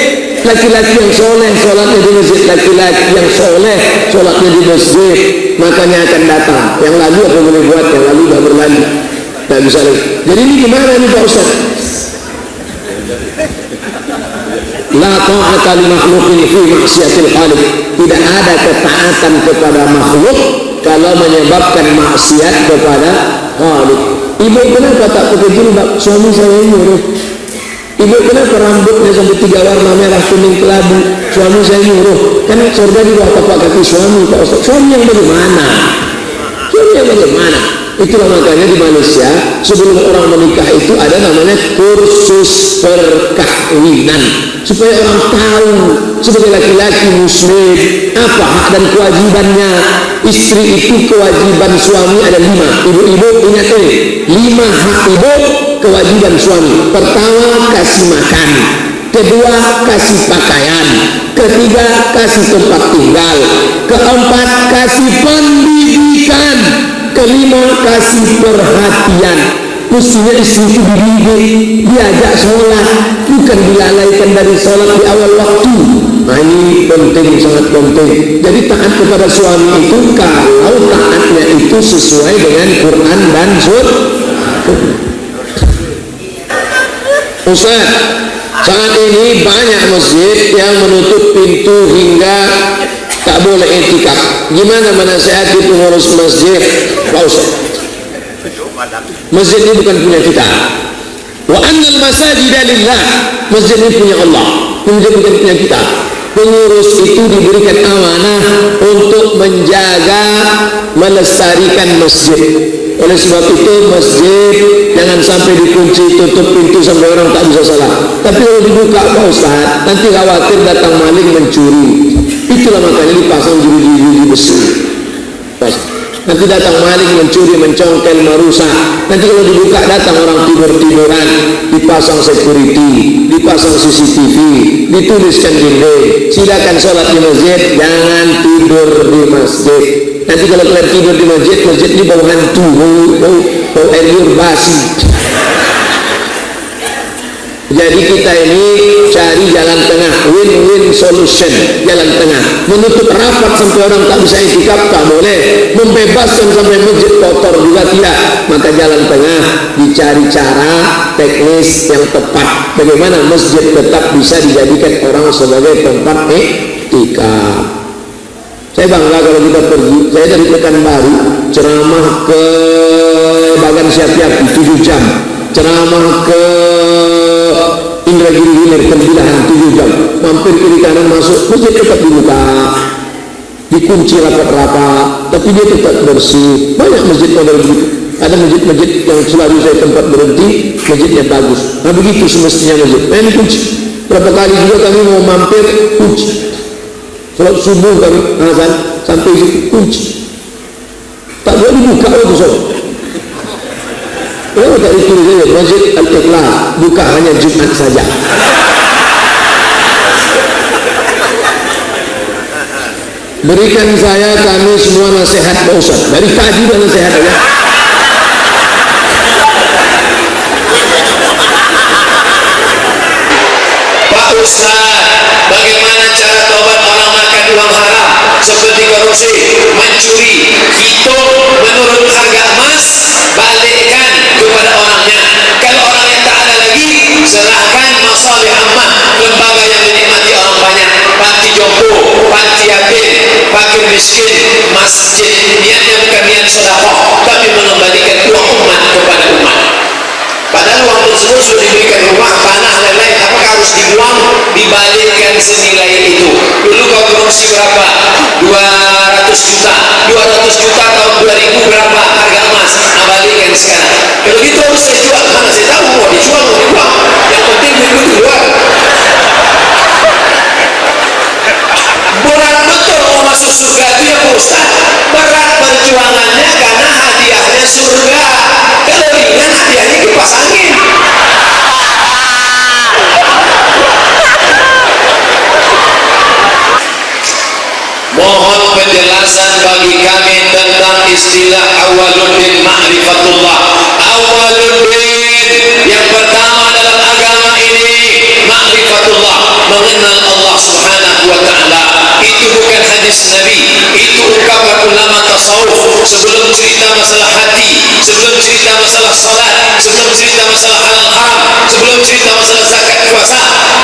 Speaker 3: laki-laki yang soleh sholatnya di masjid, laki-laki yang soleh sholatnya di masjid, makanya akan datang. Yang lalu apa boleh buat, yang lalu dah berlalu, tak bisa lagi. Jadi ini gimana nih Pak Ustaz? La ta'ata li makhluqin fi maksiatil khaliq. Tidak ada ketaatan kepada makhluk kalau menyebabkan maksiat kepada Khaliq. Ibu kenapa tak pakai jilbab? Suami saya nyuruh. Ibu kenapa rambutnya sampai 3 warna merah, kuning, kelabu? Suami saya nyuruh. Kan surga di bawah tapak kaki suami, Pak Ustaz. Suami yang bagaimana? Suami yang bagaimana? Itulah makanya di Malaysia sebelum orang menikah itu ada namanya kursus perkahwinan, supaya orang tahu sebagai laki-laki muslim apa hak dan kewajibannya. Istri itu kewajiban suami ada 5. Ibu-ibu ingat ini 5 hak ibu, kewajiban suami. Pertama, kasih makan. Kedua, kasih pakaian. Ketiga, kasih tempat tinggal. Keempat, kasih pendidikan. Kelima, kasih perhatian. Mestinya istri itu dididik, diajak sholat, bukan dilalaikan dari sholat di awal waktu. Nah ini penting, sangat penting. Jadi taat kepada suami itu kalau taatnya itu sesuai dengan Quran dan Sunnah. Ustaz, saat ini banyak masjid yang menutup pintu hingga tak boleh i'tikaf. Gimana menasihati pengurus masjid? Pak Ustaz, masjid ini bukan punya kita. Wa annal masajida lillah. Masjid ini punya Allah. Masjid bukan punya kita. Pengurus itu diberikan amanah untuk menjaga, melestarikan masjid. Oleh sebab itu masjid jangan sampai dikunci, tutup pintu sampai orang tak bisa salat. Tapi kalau dibuka Pak Ustaz, nanti khawatir datang maling mencuri. Itulah makanya dipasang juri-juri besi. Nanti datang maling mencuri, mencongkel, merusak. Nanti kalau dibuka datang orang tidur-tiduran, dipasang security, dipasang CCTV, dituliskan dinding, silakan sholat di masjid, jangan tidur di masjid. Nanti kalau kalian tidur di masjid, masjid ini bau hantu, bau air liur basi. Jadi kita ini cari jalan tengah, win-win solution, jalan tengah. Menutup rapat sampai orang tak bisa i'tikaf tak boleh, membebaskan sampai masjid kotor juga tidak. Maka jalan tengah, dicari cara teknis yang tepat bagaimana masjid tetap bisa dijadikan orang sebagai tempat i'tikaf. Saya bangga kalau kita pergi. Saya dari Pekanbaru ceramah ke Bagan Siapiapi 7 jam, ceramah ke Indragiri Hilir Tembilahan 7 jam, mampir kiri kanan masuk, masjid tetap dibuka, dikunci rapat-rapat, tapi dia tetap bersih. Banyak masjid model begitu. Ada masjid-masjid yang selalu saya tempat berhenti, masjidnya bagus. Nah begitu semestinya masjid. Nah ini kunci. Berapa kali juga kami mau mampir, kunci. Sholat subuh kami azan sampai situ kunci. Tak boleh dibuka waktu sholat. Kenapa tak ditulis saja Masjid Al-Ikhlas, buka hanya Jumat saja. Berikan saya kami semua nasihat Pak Ustaz, dari tadi dan nasihat aja.
Speaker 1: Pak Ustaz, bagaimana cara tobat orang makan uang haram seperti korupsi, mencuri, hitung menurut harga emas, balikkan kepada orangnya. Kalau orangnya tak ada lagi, serahkan masalih ammah, lembaga yang dinikmati orang banyak, panti jompo, panti yatim, fakir miskin, masjid. Niatnya bukan niat sedekah, tapi mengembalikan uang umat kepada umat. Padahal uang tersebut sudah diberikan rumah, tanah, dan lain. Apakah harus dibuang? Dibalikkan senilai itu. Dulu kau korupsi berapa? 200 juta. 200 juta tahun 2000 berapa harga emas? Nah, balikkan sekarang. Kalau gitu harus saya jual. Mana saya tahu mau dijual, mau dibuang. Yang penting duit keluar. Berat betul mau masuk surga itu ya Pak Ustaz. Berat perjuangannya karena hadiahnya surga. Kalau ringan hadiahnya kipas angin. istilah awwaluddin ma'rifatullah. Awwaluddin, yang pertama dalam agama ini ma'rifatullah, mengenal Allah subhanahu wa ta'ala. Itu bukan hadis Nabi, itu ungkapan ulama tasawuf. Sebelum cerita masalah hati, sebelum cerita masalah salat, sebelum cerita masalah halal haram, sebelum cerita masalah zakat puasa,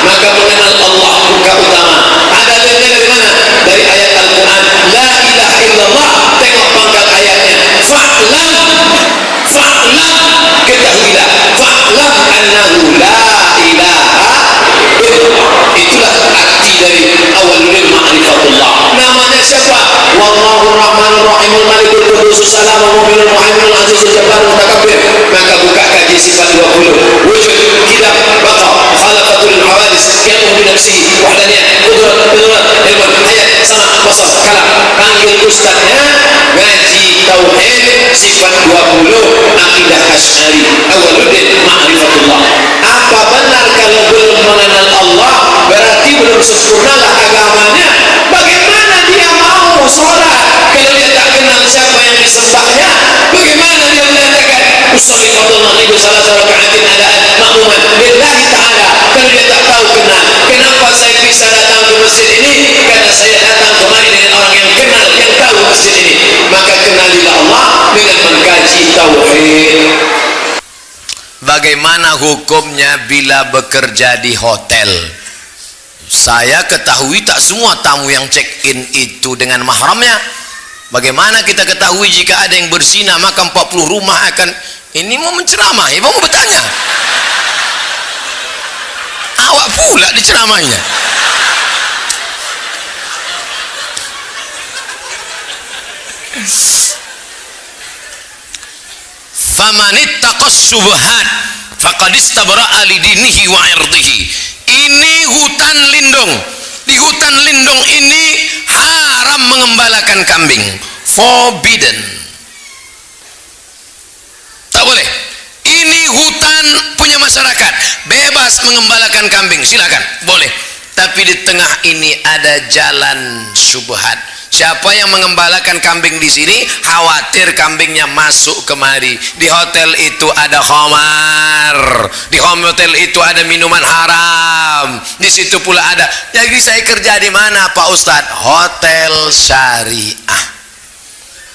Speaker 1: maka mengenal Allah buka utama. Ada dalilnya dari mana? Dari ayat Al-Quran, la ilaha illallah. Tengok pangkal ayatnya, fa'lam, ketahuilah, fa'lam annahu la ilaha illallah. Itulah arti dari awwaluddin ma'rifatullah. Namanya siapa? Wallahur rahmanur rahimul malikul qudusus salamul mu'minul muhaiminul azizul jabbarul mutakabbir. Maka buka kaji sifat 20, wujud, kidam, baqa, khalafatul hawadis, qiyamu bi nafsihi, wahdaniyah, qudrat, ilmu, hayat, sama, basar, kalam. Panggil ustaznya, ngaji tauhid sifat 20 akidah Asy'ari. Awwaluddin ma'rifatullah. Apa benar kalau belum mengenal Allah berarti belum sempurnalah agamanya? Bagaimana dia mau sholat kalau dia tak kenal siapa yang disembahnya? Bagaimana dia menyatakan usolli fardhu maghrib salat raka'atin adaan ma'muman lillahi ta'ala kalau dia tak tahu kenal? Kenapa saya bisa datang ke masjid ini? Karena saya datang kemari dengan orang yang kenal, yang tahu masjid ini. Maka kenalilah Allah dengan mengkaji tauhid. Bagaimana hukumnya bila bekerja di hotel? Saya ketahui tak semua tamu yang check-in itu dengan mahramnya. Bagaimana kita ketahui jika ada yang berzina maka 40 rumah akan ini mau menceramahi, mau bertanya. Awak pula diceramahinya. Famanittaqas syubhat faqad istabra'a lidinihi wa 'irdihi. Ini hutan lindung. Di hutan lindung ini haram mengembalakan kambing, forbidden, tak boleh. Ini hutan punya masyarakat, bebas mengembalakan kambing, silakan, boleh. Tapi di tengah ini ada jalan syubhat. Siapa yang mengembalakan kambing di sini khawatir kambingnya masuk kemari. Di hotel itu ada khamar, di hotel itu ada minuman haram, di situ pula ada. Jadi saya kerja di mana Pak Ustadz? Hotel syariah.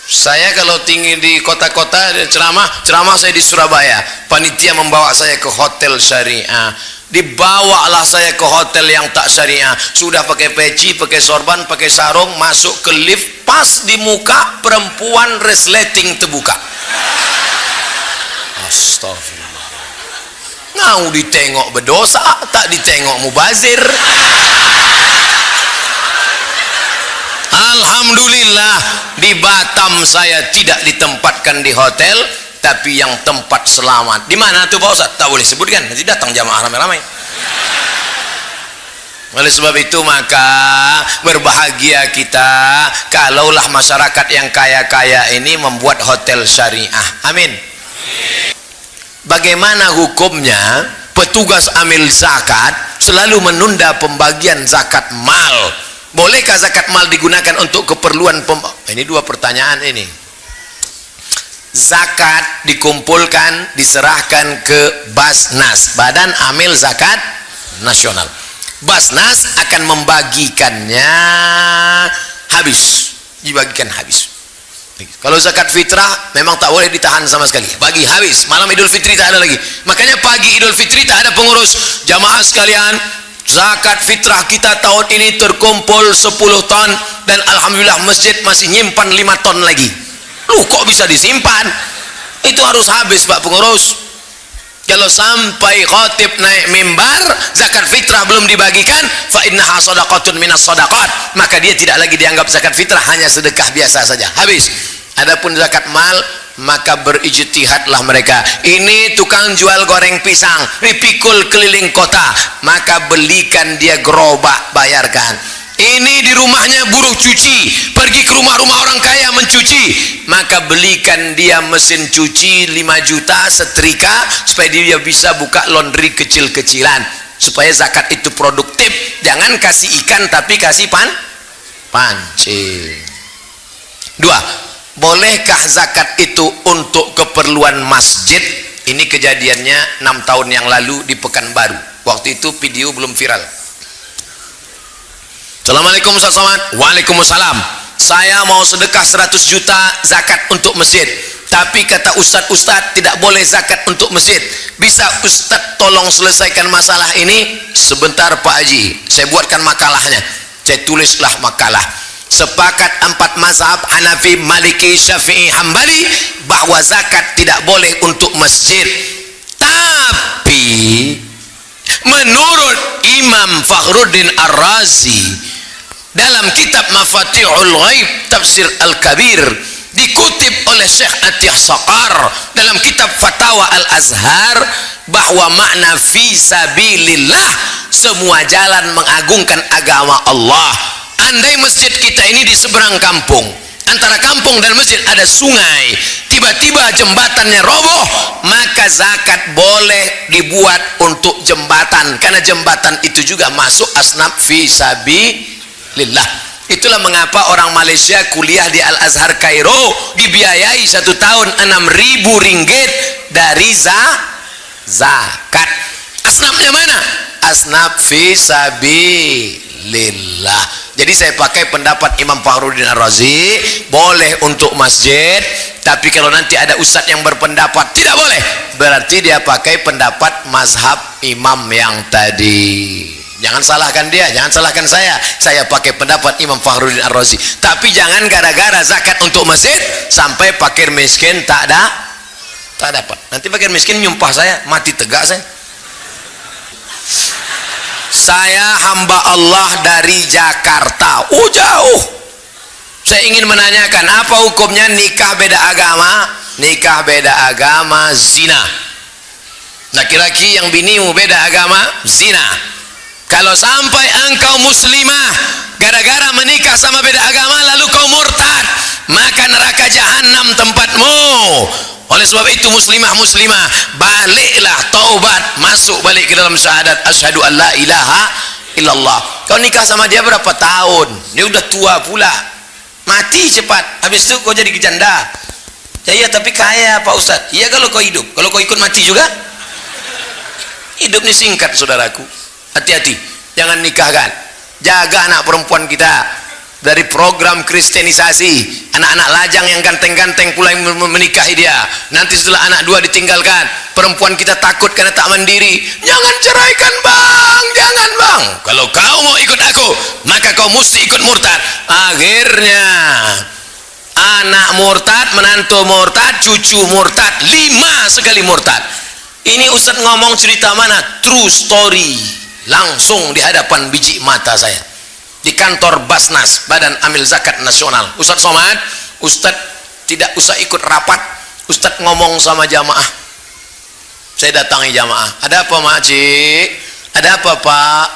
Speaker 1: Saya kalau tinggi di kota-kota ceramah saya di Surabaya. Panitia membawa saya ke hotel syariah. Dibawalah saya ke hotel yang tak syariah. Sudah pakai peci, pakai sorban, pakai sarung, masuk ke lift, pas di muka perempuan resleting terbuka. Astagfirullah. Ngau ditengok berdosa, tak ditengok mubazir. Alhamdulillah di Batam saya tidak ditempatkan di hotel, tapi yang tempat selamat. Di mana tuh Pak Ustaz? Tak boleh sebutkan, nanti datang jamaah ramai-ramai. Oleh sebab itu maka berbahagia kita kalaulah masyarakat yang kaya-kaya ini membuat hotel syariah. Amin. Bagaimana hukumnya petugas amil zakat selalu menunda pembagian zakat mal? Bolehkah zakat mal digunakan untuk keperluan ini dua pertanyaan ini. Zakat dikumpulkan, diserahkan ke Basnas, Badan Amil Zakat Nasional. Basnas akan membagikannya habis, dibagikan habis. Kalau zakat fitrah memang tak boleh ditahan sama sekali, bagi habis. Malam Idul Fitri tak ada lagi. Makanya pagi Idul Fitri tak ada pengurus. Jamaah sekalian, zakat fitrah kita tahun ini terkumpul 10 ton dan alhamdulillah masjid masih nyimpan 5 ton lagi. Loh, kok bisa disimpan? Itu harus habis Pak pengurus. Kalau sampai khatib naik mimbar zakat fitrah belum dibagikan, fa innaha shadaqatun minas shadaqat, maka dia tidak lagi dianggap zakat fitrah, hanya sedekah biasa saja, habis. Adapun zakat mal, maka berijtihadlah mereka. Ini tukang jual goreng pisang dipikul keliling kota, maka belikan dia gerobak, bayarkan. Ini di rumahnya buruh cuci, pergi ke rumah-rumah orang kaya mencuci, maka belikan dia mesin cuci 5 juta, setrika, supaya dia bisa buka laundry kecil-kecilan, supaya zakat itu produktif. Jangan kasih ikan tapi kasih pancing. 2, bolehkah zakat itu untuk keperluan masjid? Ini kejadiannya 6 tahun yang lalu di Pekanbaru. Waktu itu video belum viral. Assalamualaikum Ustaz Somad. Waalaikumsalam. Saya mau sedekah 100 juta zakat untuk masjid, tapi kata Ustadz tidak boleh zakat untuk masjid. Bisa Ustadz tolong selesaikan masalah ini? Sebentar Pak Haji, saya buatkan makalahnya. Saya tulislah makalah. Sepakat 4 mazhab Hanafi, Maliki, Syafi'i, Hambali bahwa zakat tidak boleh untuk masjid. Tapi menurut Imam Fakhruddin Ar-Razi dalam kitab Mafatihul Ghaib Tafsir Al-Kabir, dikutip oleh Syekh Atiyah Saqar dalam kitab Fatawa Al-Azhar, bahwa makna fi sabilillah semua jalan mengagungkan agama Allah. Andai masjid kita ini di seberang kampung, antara kampung dan masjid ada sungai, tiba-tiba jembatannya roboh, maka zakat boleh dibuat untuk jembatan, karena jembatan itu juga masuk asnaf fi sabilillah. Itulah mengapa orang Malaysia kuliah di Al-Azhar Kairo dibiayai 1 tahun 6.000 ringgit dari zakat. Asnafnya mana? Asnaf fi sabilillah. Jadi saya pakai pendapat Imam Fakhruddin Ar-Razi, boleh untuk masjid, tapi kalau nanti ada ustadz yang berpendapat tidak boleh, berarti dia pakai pendapat mazhab imam yang tadi. Jangan salahkan dia, jangan salahkan saya pakai pendapat Imam Fakhruddin Ar-Razi. Tapi jangan gara-gara zakat untuk masjid sampai fakir miskin tak dapat. Nanti fakir miskin nyumpah saya, mati tegak saya. Saya hamba Allah dari Jakarta. Jauh. Saya ingin menanyakan, apa hukumnya nikah beda agama? Nikah beda agama zina. Laki-laki yang binimu beda agama zina. Kalau sampai engkau muslimah gara-gara menikah sama beda agama lalu kau murtad, maka neraka jahanam tempatmu. Oleh sebab itu muslimah baliklah, taubat, masuk balik ke dalam syahadat asyhadu an la ilaha illallah. Kau nikah sama dia berapa tahun? Dia udah tua pula, mati cepat, habis itu kau jadi janda. Ya tapi kaya Pak Ustadz. Iya kalau kau hidup, kalau kau ikut mati juga. Hidup ini singkat saudaraku. Hati-hati, jangan nikahkan. Jaga anak perempuan kita dari program kristenisasi. Anak-anak lajang yang ganteng-ganteng pula yang menikahi dia. Nanti setelah anak 2 ditinggalkan, perempuan kita takut karena tak mandiri. Jangan ceraikan bang, jangan bang. Kalau kau mau ikut aku, maka kau mesti ikut murtad. Akhirnya anak murtad, menantu murtad, cucu murtad, 5 sekali murtad. Ini Ustadz ngomong cerita mana? True story. Langsung di hadapan biji mata saya di kantor Basnas, Badan Amil Zakat Nasional. Ustadz Somad, Ustadz tidak usah ikut rapat, Ustadz ngomong sama jamaah. Saya datangi jamaah. Ada apa makcik? Ada apa pak?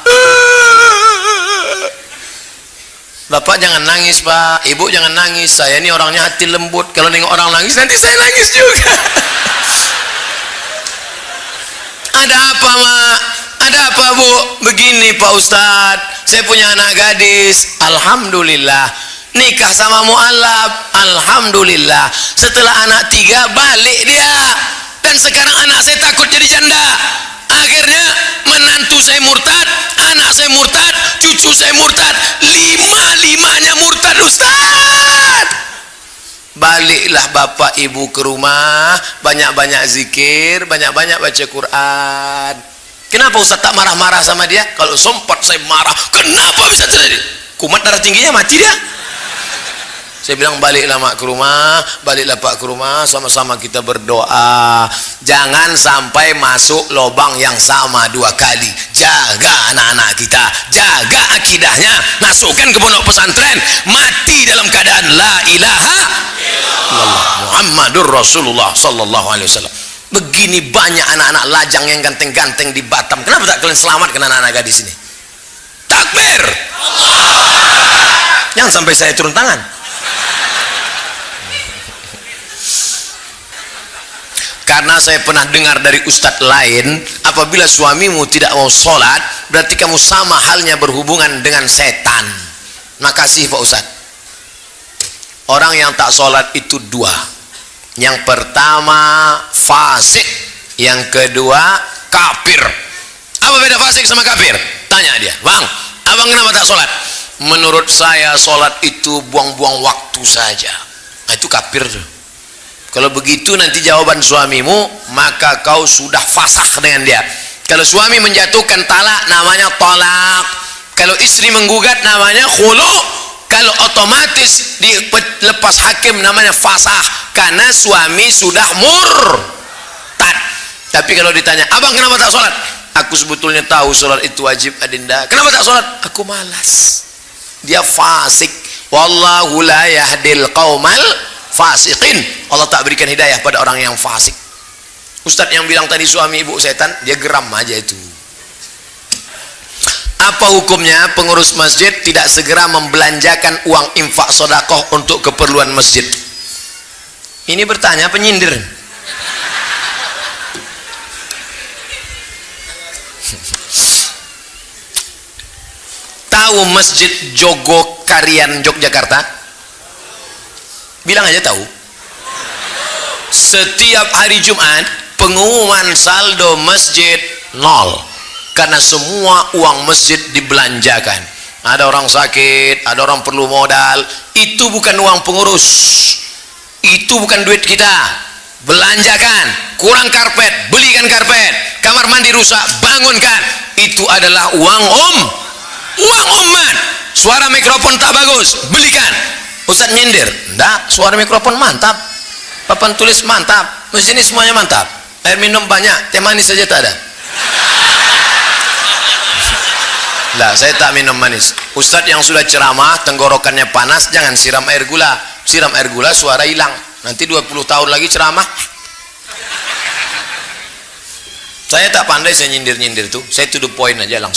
Speaker 1: Bapak jangan nangis pak, ibu jangan nangis, saya ini orangnya hati lembut, kalau nengok orang nangis nanti saya nangis juga. Ada apa mak? Ada apa bu? Begini Pak Ustadz, saya punya anak gadis, alhamdulillah, nikah sama mu'alaf, alhamdulillah. Setelah anak 3 balik dia, dan sekarang anak saya takut jadi janda. Akhirnya menantu saya murtad, anak saya murtad, cucu saya murtad, 5-5-nya murtad Ustadz. Baliklah bapak ibu ke rumah, banyak-banyak zikir, banyak-banyak baca Quran. Kenapa Ustaz tak marah-marah sama dia? Kalau sempat saya marah, kenapa bisa terjadi? Kumat darah tingginya mati dia. Saya bilang baliklah mak ke rumah, baliklah pak ke rumah, sama-sama kita berdoa. Jangan sampai masuk lubang yang sama 2 kali. Jaga anak-anak kita, jaga akidahnya, masukkan ke pondok pesantren, mati dalam keadaan la ilaha illallah Muhammadur Rasulullah sallallahu alaihi wasallam. Begini banyak anak-anak lajang yang ganteng-ganteng di Batam. Kenapa tak kalian selamatkan anak-anak gadis ini? Takbir! Jangan sampai saya turun tangan. Karena saya pernah dengar dari ustadz lain, apabila suamimu tidak mau sholat, berarti kamu sama halnya berhubungan dengan setan. Makasih Pak Ustadz. orang yang tak sholat itu dua. Yang pertama fasik, yang kedua kafir. Apa beda fasik sama kafir? Tanya dia, bang, abang kenapa tak sholat? Menurut saya sholat itu buang-buang waktu saja. Nah, itu kafir tuh. Kalau begitu nanti jawaban suamimu, maka kau sudah fasakh dengan dia. Kalau suami menjatuhkan talak, namanya talak. Kalau istri menggugat, namanya khulu. Kalau otomatis dilepas hakim, namanya fasakh, karena suami sudah murtad. Tapi kalau ditanya, abang kenapa tak sholat? Aku sebetulnya tahu sholat itu wajib, adinda. Kenapa tak sholat? Aku malas. Dia fasik. Wallahu la yahdil qaumal fasiqin. Allah tak berikan hidayah pada orang yang fasik. Ustadz yang bilang tadi suami ibu setan, dia geram aja itu. Apa hukumnya pengurus masjid tidak segera membelanjakan uang infak sodakoh untuk keperluan masjid? Ini bertanya penyindir. Tahu masjid Jogokarian Yogyakarta? Bilang aja tahu. Setiap hari Jumat pengumuman saldo masjid nol, karena semua uang masjid dibelanjakan. Ada orang sakit, ada orang perlu modal. Itu bukan uang pengurus, itu bukan duit kita. Belanjakan. Kurang karpet, belikan karpet. Kamar mandi rusak, bangunkan. Itu adalah uang uang umat. Suara mikrofon tak bagus, belikan. Ustaz nyindir, enggak, suara mikrofon mantap, papan tulis mantap, masjid ini semuanya mantap, air minum banyak, teh manis saja tak ada. Lah, saya tak minum manis. Ustadz yang sudah ceramah, tenggorokannya panas, jangan siram air gula. Siram air gula, suara hilang. Nanti 20 tahun lagi ceramah. Saya tak pandai saya nyindir-nyindir tuh. Saya to the point aja langsung.